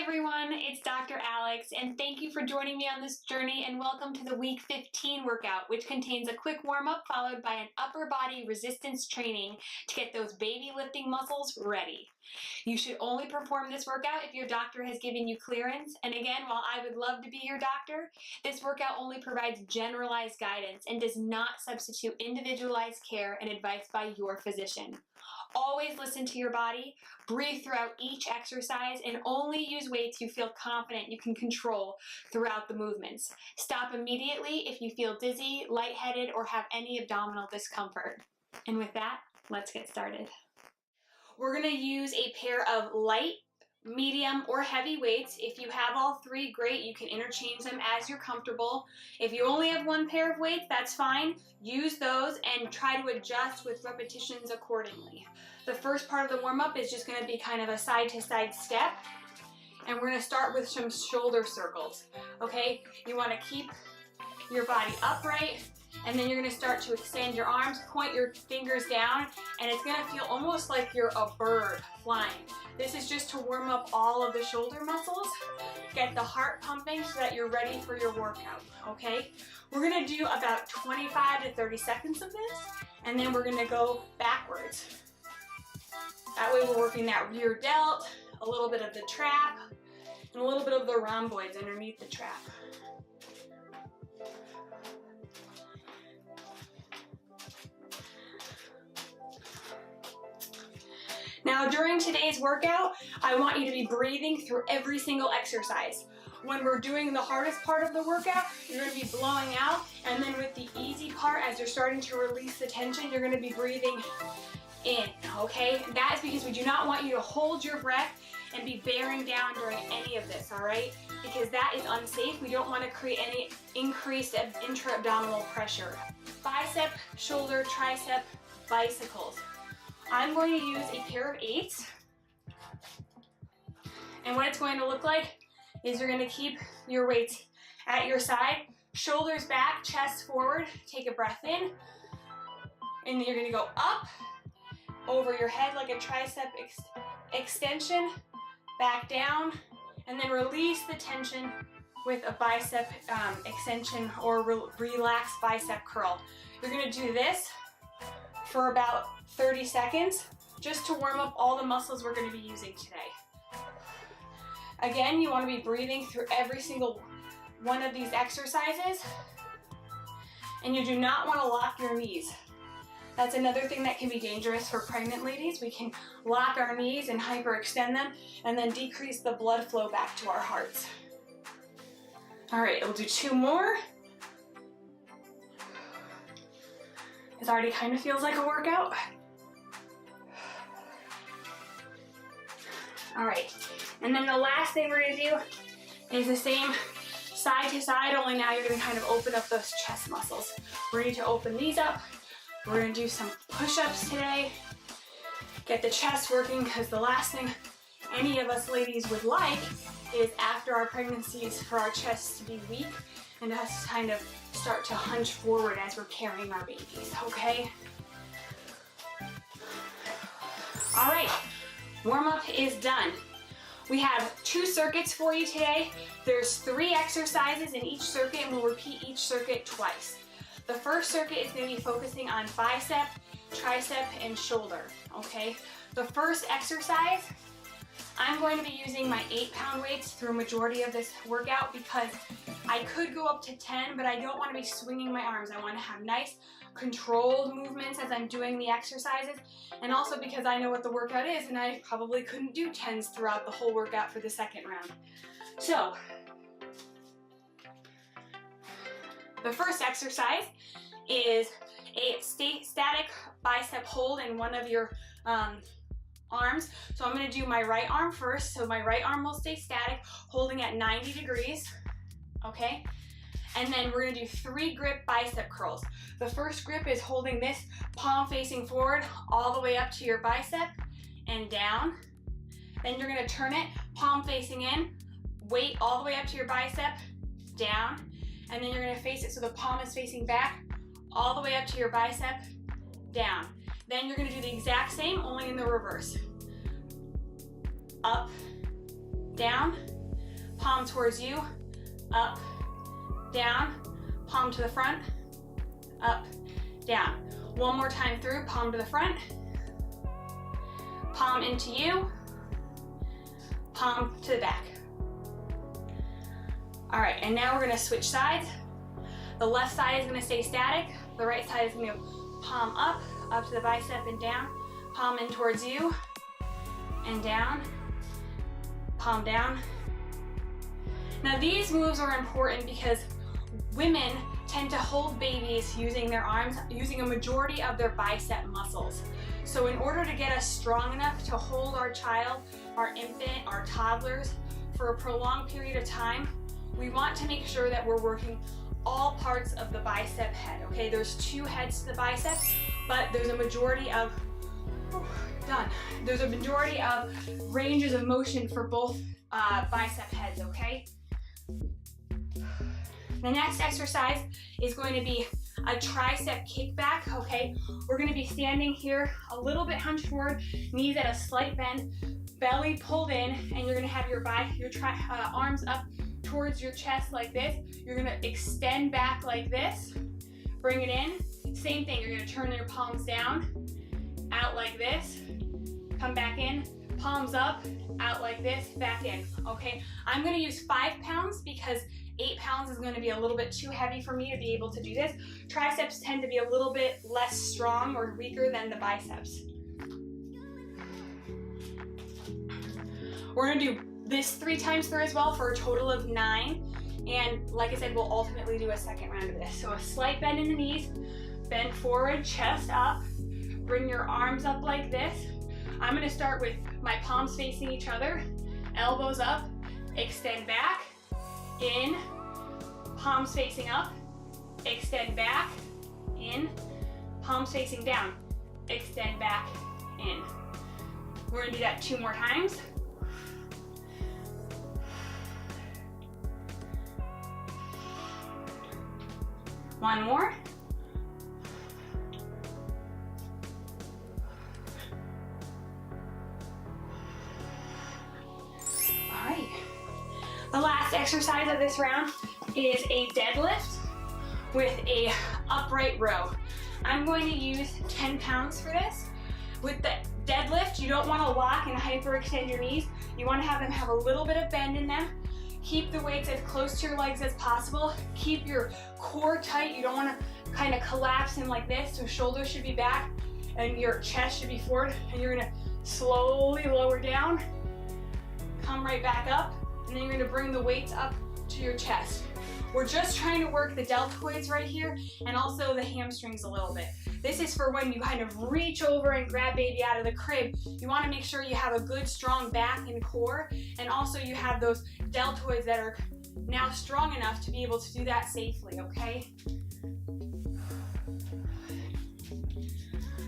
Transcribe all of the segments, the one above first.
everyone, it's Dr. Alex, and thank you for joining me on this journey, and welcome to the week 15 workout, which contains a quick warm-up followed by an upper body resistance training to get those baby lifting muscles ready. You should only perform this workout if your doctor has given you clearance, and again, while I would love to be your doctor, this workout only provides generalized guidance and does not substitute individualized care and advice by your physician. Always listen to your body, breathe throughout each exercise, and only use weights you feel confident you can control throughout the movements. Stop immediately if you feel dizzy, lightheaded, or have any abdominal discomfort. And with that, let's get started. We're going to use a pair of light, medium, or heavy weights. If you have all three, great. You can interchange them as you're comfortable. If you only have one pair of weights, that's fine. Use those and try to adjust with repetitions accordingly. The first part of the warm-up is just going to be kind of a side-to-side step. And we're going to start with some shoulder circles, okay? You want to keep your body upright, and then you're going to start to extend your arms, point your fingers down, and it's going to feel almost like you're a bird flying. This is just to warm up all of the shoulder muscles, get the heart pumping so that you're ready for your workout, okay? We're going to do about 25 to 30 seconds of this, and then we're going to go backwards. That way we're working that rear delt, a little bit of the trap, and a little bit of the rhomboids underneath the trap. Now during today's workout, I want you to be breathing through every single exercise. When we're doing the hardest part of the workout, you're going to be blowing out, and then with the easy part, as you're starting to release the tension, you're going to be breathing in, okay? And that is because we do not want you to hold your breath and be bearing down during any of this, all right? Because that is unsafe. We don't want to create any increased intra-abdominal pressure. Bicep, shoulder, tricep, bicycles. I'm going to use a pair of 8s. And what it's going to look like is you're going to keep your weights at your side, shoulders back, chest forward, take a breath in, and then you're going to go up, over your head like a tricep extension, back down, and then release the tension with a bicep extension or relaxed bicep curl. You're going to do this for about 30 seconds just to warm up all the muscles we're going to be using today. Again, you want to be breathing through every single one of these exercises, and you do not want to lock your knees. That's another thing that can be dangerous for pregnant ladies. We can lock our knees and hyperextend them and then decrease the blood flow back to our hearts. All right, we'll do 2 more. It already kind of feels like a workout. All right, and then the last thing we're gonna do is the same side to side, only now you're gonna kind of open up those chest muscles. We're going to open these up. We're gonna do some push-ups today. Get the chest working, because the last thing any of us ladies would like is after our pregnancies for our chests to be weak and us kind of start to hunch forward as we're carrying our babies, okay? All right, warm-up is done. We have 2 circuits for you today. There's 3 exercises in each circuit, and we'll repeat each circuit twice. The first circuit is going to be focusing on bicep, tricep, and shoulder, okay? The first exercise, I'm going to be using my 8-pound weights through a majority of this workout because I could go up to 10, but I don't want to be swinging my arms. I want to have nice, controlled movements as I'm doing the exercises, and also because I know what the workout is, and I probably couldn't do 10s throughout the whole workout for the second round. So, the first exercise is a static bicep hold in one of your arms. So I'm going to do my right arm first. So my right arm will stay static, holding at 90 degrees, okay? And then we're going to do 3 grip bicep curls. The first grip is holding this palm facing forward all the way up to your bicep and down. Then you're going to turn it, palm facing in, weight all the way up to your bicep, down. And then you're going to face it so the palm is facing back, all the way up to your bicep, down. Then you're going to do the exact same, only in the reverse. Up, down, palm towards you, up, down, palm to the front, up, down. One more time through, palm to the front, palm into you, palm to the back. All right, and now we're gonna switch sides. The left side is gonna stay static. The right side is gonna go palm up to the bicep and down, palm in towards you, and down, palm down. Now these moves are important because women tend to hold babies using their arms, using a majority of their bicep muscles. So in order to get us strong enough to hold our child, our infant, our toddlers for a prolonged period of time, we want to make sure that we're working all parts of the bicep head, okay? There's two heads to the bicep, but there's a majority of, There's a majority of ranges of motion for both bicep heads, okay? The next exercise is going to be a tricep kickback, okay? We're gonna be standing here a little bit hunched forward, knees at a slight bend, belly pulled in, and you're gonna have your arms up towards your chest like this. You're gonna extend back like this, bring it in. Same thing, you're gonna turn your palms down, out like this, come back in, palms up, out like this, back in, okay? I'm gonna use 5 pounds because 8 pounds is going to be a little bit too heavy for me to be able to do this. Triceps tend to be a little bit less strong or weaker than the biceps. We're going to do this 3 times through as well for a total of 9. And like I said, we'll ultimately do a second round of this. So a slight bend in the knees, bend forward, chest up, bring your arms up like this. I'm going to start with my palms facing each other, elbows up, extend back, in, palms facing up, extend back, in, palms facing down, extend back, in. We're gonna do that 2 more times. One more. All right. The last exercise of this round is a deadlift with a upright row. I'm going to use 10 pounds for this. With the deadlift, you don't want to lock and hyperextend your knees. You want to have them have a little bit of bend in them. Keep the weights as close to your legs as possible. Keep your core tight. You don't want to kind of collapse in like this, so shoulders should be back and your chest should be forward. And you're going to slowly lower down, come right back up. And then you're gonna bring the weights up to your chest. We're just trying to work the deltoids right here and also the hamstrings a little bit. This is for when you kind of reach over and grab baby out of the crib. You wanna make sure you have a good strong back and core, and also you have those deltoids that are now strong enough to be able to do that safely, okay?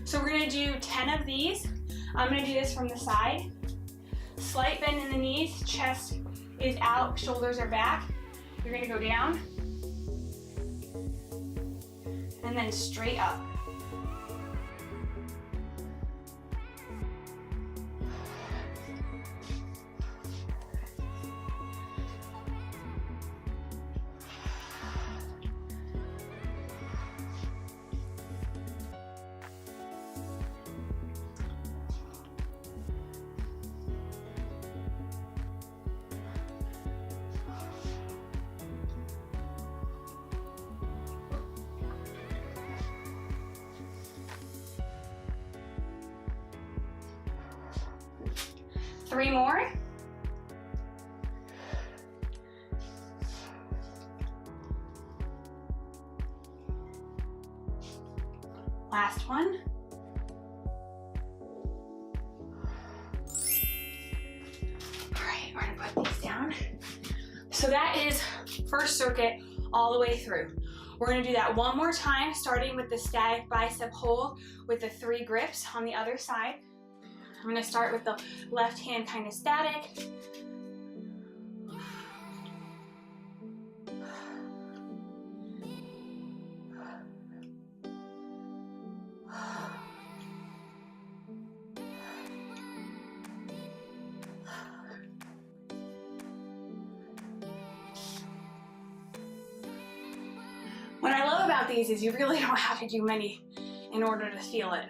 So we're gonna do 10 of these. I'm gonna do this from the side. Slight bend in the knees, chest is out, shoulders are back. You're gonna go down and then straight up. Three more. Last one. All right, we're gonna put these down. So that is first circuit all the way through. We're gonna do that one more time, starting with the static bicep hold with the 3 grips on the other side. I'm gonna start with the left hand kind of static. about these is you really don't have to do many in order to feel it.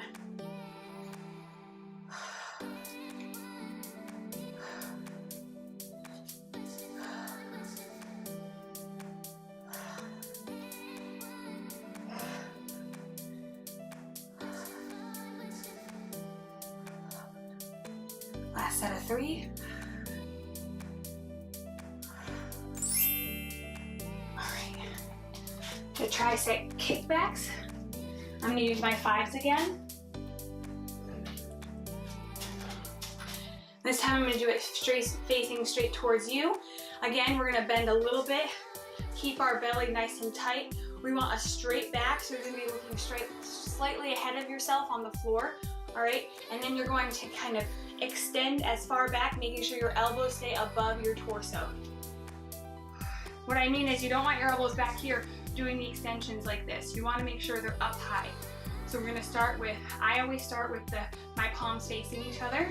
Last set of 3. All right. The tricep kickbacks. I'm going to use my 5s again. This time I'm going to do it facing straight towards you. Again, we're going to bend a little bit, keep our belly nice and tight. We want a straight back, so you're going to be looking straight, slightly ahead of yourself on the floor. All right, and then you're going to kind of extend as far back, making sure your elbows stay above your torso. What I mean is you don't want your elbows back here doing the extensions like this. You want to make sure they're up high. So we're going to start with, I always start with my palms facing each other.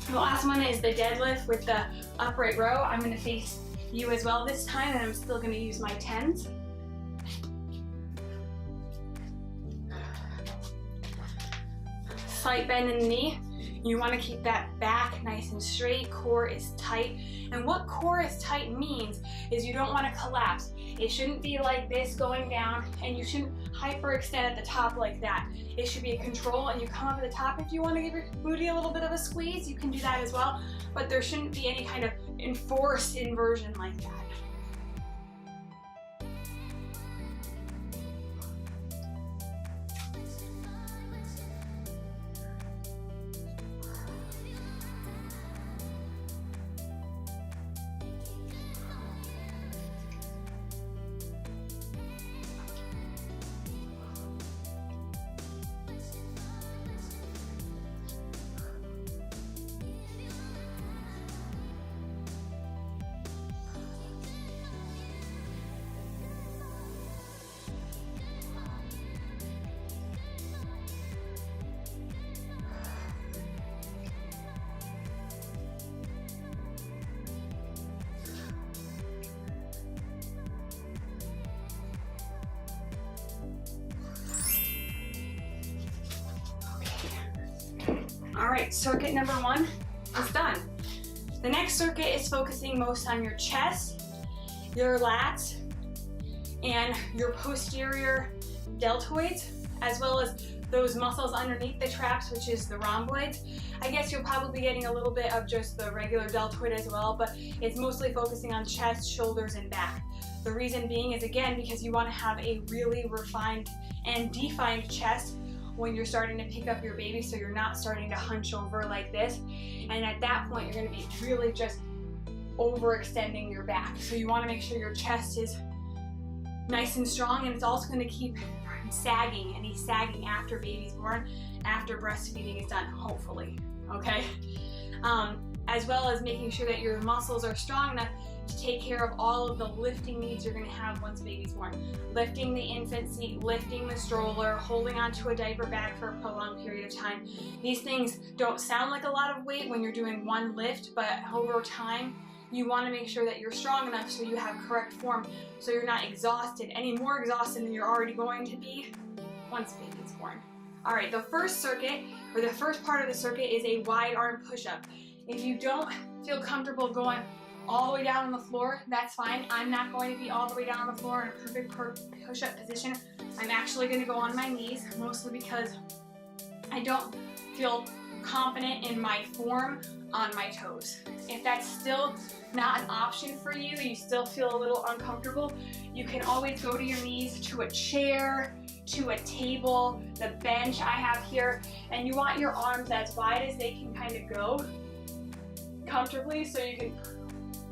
The last one is the deadlift with the upright row. I'm going to face you as well this time, and I'm still going to use my 10s. Slight bend in the knee. You want to keep that back nice and straight, core is tight. And what core is tight means is you don't want to collapse. It shouldn't be like this going down, and you shouldn't hyperextend at the top like that. It should be a control, and you come up at the top. If you want to give your booty a little bit of a squeeze, you can do that as well, but there shouldn't be any kind of enforced inversion like that. All right, circuit number 1 is done. The next circuit is focusing most on your chest, your lats, and your posterior deltoids, as well as those muscles underneath the traps, which is the rhomboids. I guess you'll probably be getting a little bit of just the regular deltoid as well, but it's mostly focusing on chest, shoulders, and back. The reason being is, again, because you want to have a really refined and defined chest when you're starting to pick up your baby, so you're not starting to hunch over like this. And at that point, you're going to be really just overextending your back. So you want to make sure your chest is nice and strong, and it's also going to keep sagging, and he's sagging after baby's born, after breastfeeding is done, hopefully, okay? As well as making sure that your muscles are strong enough to take care of all of the lifting needs you're going to have once baby's born. Lifting the infant seat, lifting the stroller, holding onto a diaper bag for a prolonged period of time. These things don't sound like a lot of weight when you're doing one lift, but over time, you want to make sure that you're strong enough so you have correct form, so you're not exhausted, any more exhausted than you're already going to be once baby's born. All right, the first circuit, or the first part of the circuit, is a wide arm push-up. If you don't feel comfortable going all the way down on the floor, that's fine. I'm not going to be all the way down on the floor in a perfect push-up position. I'm actually going to go on my knees, mostly because I don't feel confident in my form on my toes. If that's still not an option for you, you still feel a little uncomfortable, you can always go to your knees, to a chair, to a table, the bench I have here, and you want your arms as wide as they can kind of go comfortably, so you can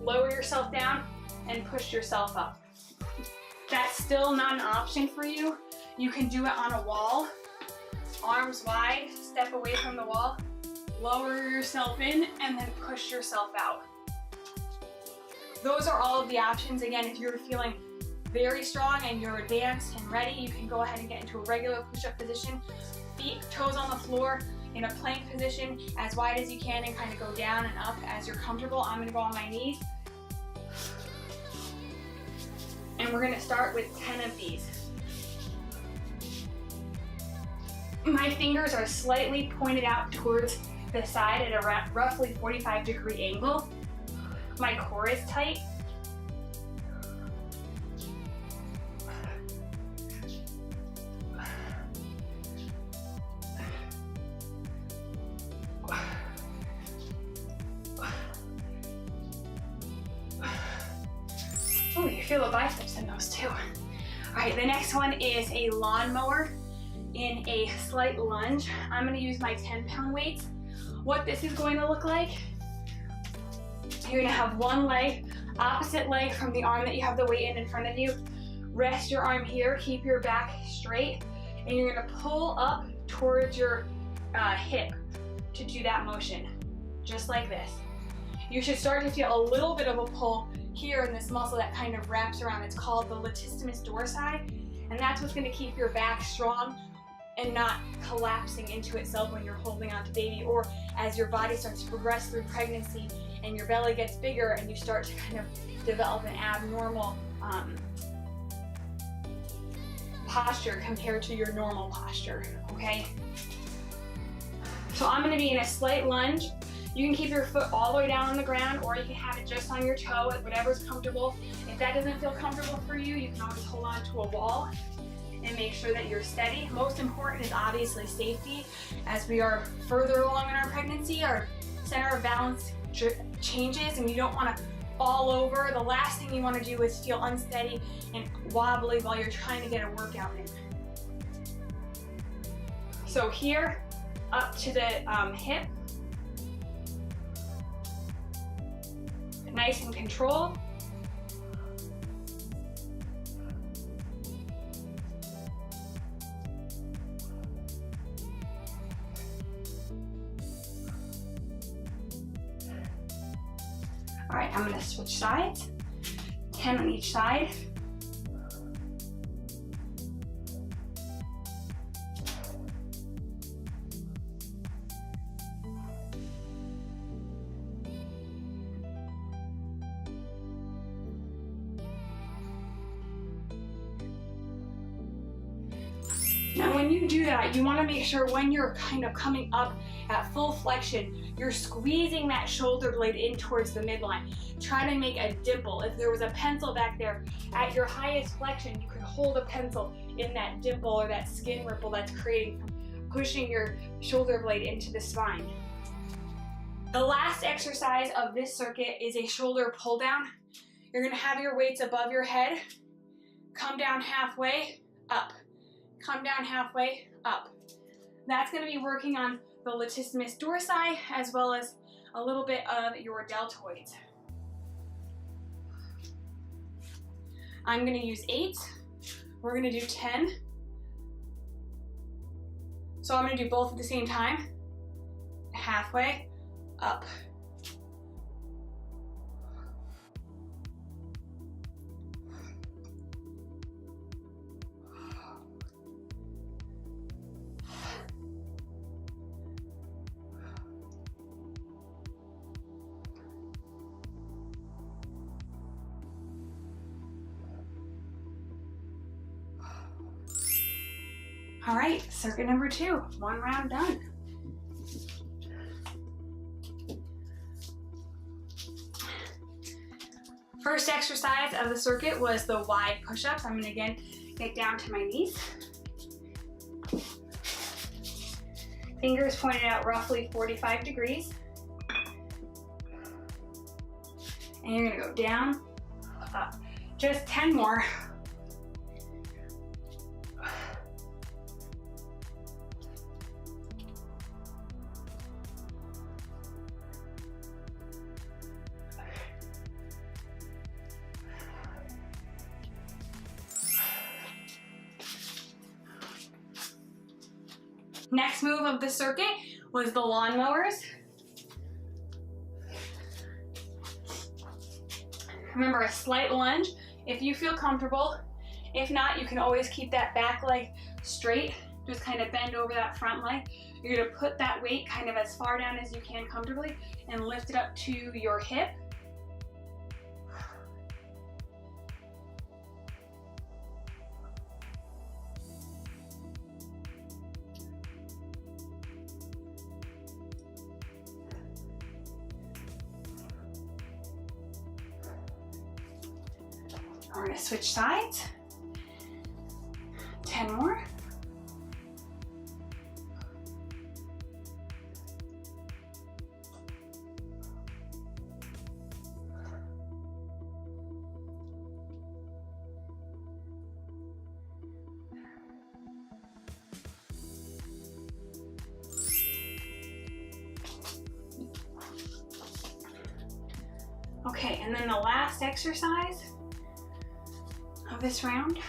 lower yourself down and push yourself up. That's still not an option for you, You can do it on a wall, arms wide, step away from the wall, lower yourself in, and then push yourself out. Those are all of the options. Again, if you're feeling very strong and you're advanced and ready, you can go ahead and get into a regular push-up position. Feet, toes on the floor in a plank position as wide as you can, and kind of go down and up as you're comfortable. I'm gonna go on my knees. And we're gonna start with 10 of these. My fingers are slightly pointed out towards the side at a roughly 45-degree angle. My core is tight. Oh, you feel the biceps in those too. All right, the next one is a lawnmower in a slight lunge. I'm gonna use my 10-pound weights. What this is going to look like, you're gonna have one leg, opposite leg from the arm that you have the weight in front of you. Rest your arm here, keep your back straight, and you're gonna pull up towards your hip to do that motion, just like this. You should start to feel a little bit of a pull here in this muscle that kind of wraps around. It's called the latissimus dorsi, and that's what's gonna keep your back strong and not collapsing into itself when you're holding on to baby, or as your body starts to progress through pregnancy and your belly gets bigger and you start to kind of develop an abnormal posture compared to your normal posture, okay? So I'm gonna be in a slight lunge. You can keep your foot all the way down on the ground, or you can have it just on your toe, whatever's comfortable. If that doesn't feel comfortable for you, you can always hold on to a wall and make sure that you're steady. Most important is obviously safety. As we are further along in our pregnancy, our center of balance changes and you don't want to fall over. The last thing you want to do is feel unsteady and wobbly while you're trying to get a workout in. So here, up to the hip. Nice and controlled. All right, I'm gonna switch sides. 10 on each side. Now when you do that, you want to make sure when you're kind of coming up at full flexion, you're squeezing that shoulder blade in towards the midline. Try to make a dimple. If there was a pencil back there, at your highest flexion, you could hold a pencil in that dimple or that skin ripple that's creating from pushing your shoulder blade into the spine. The last exercise of this circuit is a shoulder pull down. You're going to have your weights above your head, come down halfway, up. Come down halfway, up. That's going to be working on the latissimus dorsi as well as a little bit of your deltoids. I'm going to use 8. We're going to do 10. So I'm going to do both at the same time. Halfway, up. All right, circuit number 2, 1 round done. First exercise of the circuit was the wide push-ups. I'm gonna again get down to my knees. Fingers pointed out roughly 45 degrees. And you're gonna go down, up. Just 10 more. Next move of the circuit was the lawnmowers. Remember, a slight lunge if you feel comfortable. If not, you can always keep that back leg straight. Just kind of bend over that front leg. You're gonna put that weight kind of as far down as you can comfortably and lift it up to your hip. We're gonna switch sides. 10 more. Okay, and then the last exercise of this round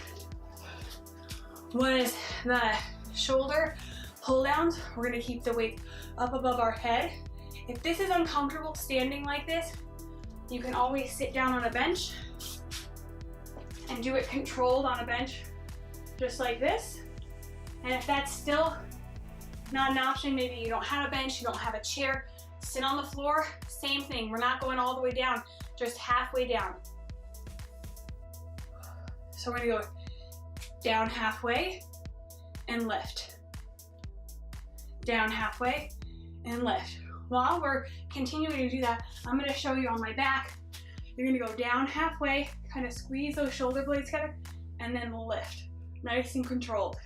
was the shoulder pull downs. We're gonna keep the weight up above our head. If this is uncomfortable standing like this, you can always sit down on a bench and do it controlled on a bench, just like this. And if that's still not an option, maybe you don't have a bench, you don't have a chair, sit on the floor, same thing. We're not going all the way down, just halfway down. So we're gonna go down halfway and lift. Down halfway and lift. While we're continuing to do that, I'm gonna show you on my back. You're gonna go down halfway, kind of squeeze those shoulder blades together, and then lift. Nice and controlled.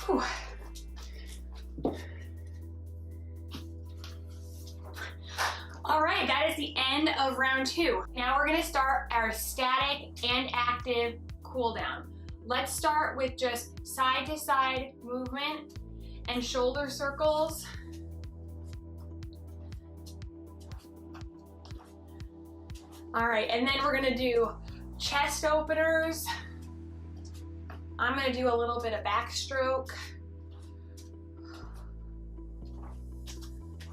Whew. All right, that is the end of round 2. Now we're gonna start our static and active cool down. Let's start with just side to side movement and shoulder circles. All right, and then we're gonna do chest openers. I'm gonna do a little bit of backstroke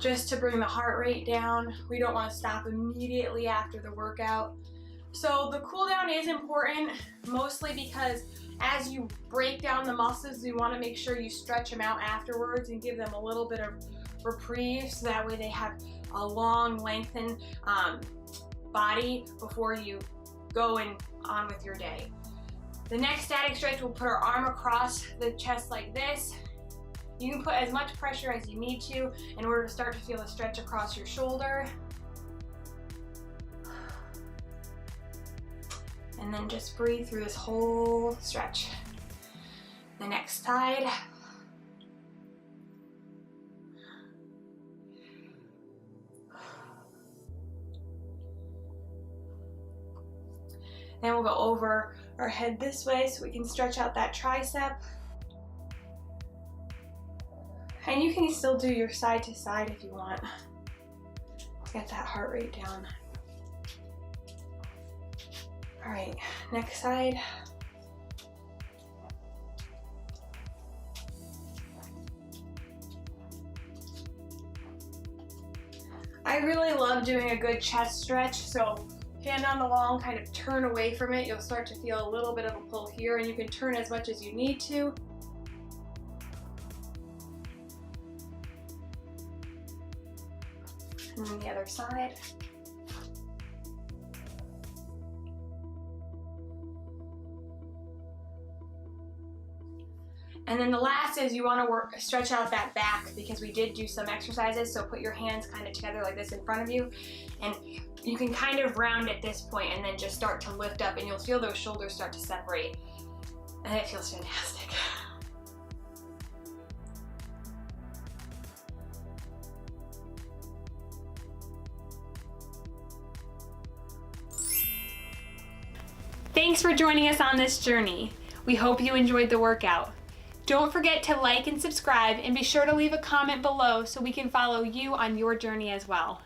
just to bring the heart rate down. We don't want to stop immediately after the workout. So the cool down is important, mostly because as you break down the muscles, you want to make sure you stretch them out afterwards and give them a little bit of reprieve so that way they have a long, lengthened body before you go on with your day. The next static stretch, we'll put our arm across the chest like this. You can put as much pressure as you need to in order to start to feel a stretch across your shoulder. And then just breathe through this whole stretch. The next side. Then we'll go over our head this way so we can stretch out that tricep. And you can still do your side to side if you want. Get that heart rate down. All right, next side. I really love doing a good chest stretch, so hand on the wall and kind of turn away from it. You'll start to feel a little bit of a pull here, and you can turn as much as you need to. And then the other side. And then the last is you want to stretch out that back, because we did do some exercises. So put your hands kind of together like this in front of you, and you can kind of round at this point and then just start to lift up, and you'll feel those shoulders start to separate, and it feels fantastic. Thanks for joining us on this journey. We hope you enjoyed the workout. Don't forget to like and subscribe, and be sure to leave a comment below so we can follow you on your journey as well.